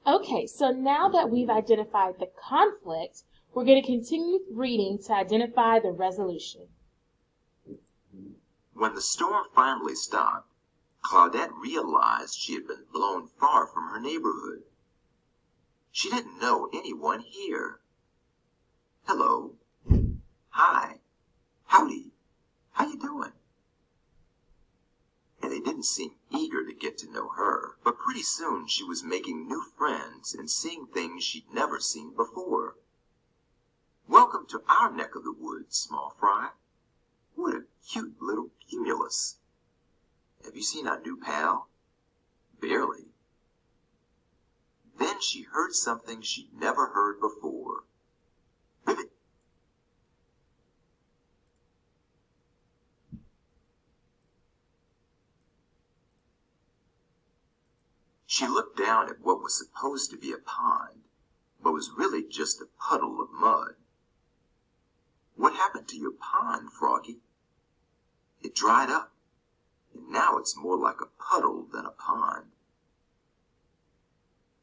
Okay, so now that we've identified the conflict, we're going to continue reading to identify the resolution. When the storm finally stopped, Claudette realized she had been blown far from her neighborhood. She didn't know anyone here. Hello. Hi. Howdy. How you doing? And they didn't seem eager to get to know her, but pretty soon she was making new friends and seeing things she'd never seen before. Welcome to our neck of the woods, small fry. What a cute little cumulus. Have you seen our new pal? Barely. Then she heard something she'd never heard before. Ribbit. She looked down at what was supposed to be a pond, but was really just a puddle of mud. What happened to your pond, Froggy? It dried up, and now it's more like a puddle than a pond.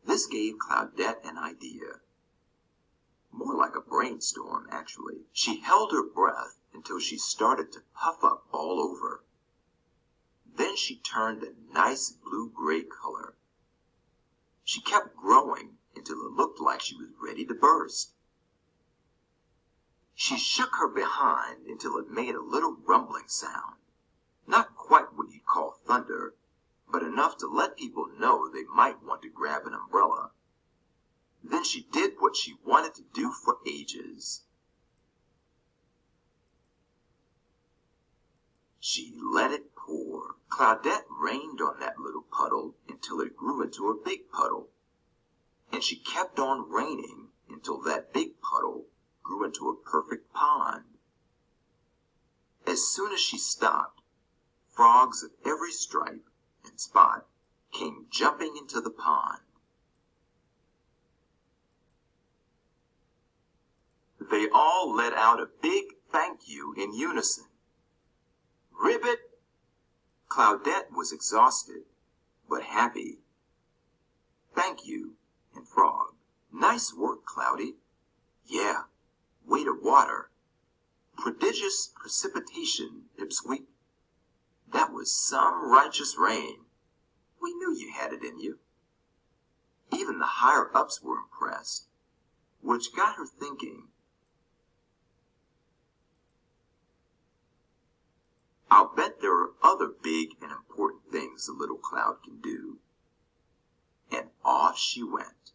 This gave Cloudette an idea. More like a brainstorm, actually. She held her breath until she started to puff up all over. Then she turned a nice blue-gray color. She kept growing until it looked like she was ready to burst. She shook her behind until it made a little rumbling sound. Not quite what you'd call thunder, but enough to let people know they might want to grab an umbrella. Then she did what she wanted to do for ages. She let it pour. Cloudette rained on that little puddle until it grew into a big puddle. And she kept on raining until that big puddle grew into a perfect pond. As soon as she stopped, frogs of every stripe and spot came jumping into the pond. They all let out a big thank you in unison. Ribbit! Cloudette was exhausted, but happy. Thank you, and Frog. Nice work, Cloudy. Yeah, weight of water. Prodigious precipitation, Pipsqueak. That was some righteous rain. We knew you had it in you. Even the higher-ups were impressed, which got her thinking. I'll bet there are other big and important things the little cloud can do. And off she went.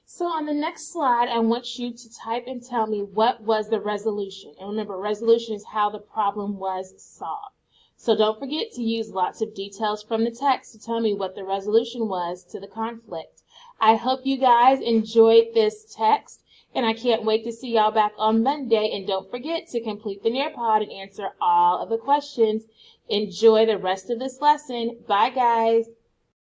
So on the next slide, I want you to type and tell me what was the resolution. And remember, resolution is how the problem was solved. So don't forget to use lots of details from the text to tell me what the resolution was to the conflict. I hope you guys enjoyed this text. And I can't wait to see y'all back on Monday. And don't forget to complete the Nearpod and answer all of the questions. Enjoy the rest of this lesson. Bye, guys.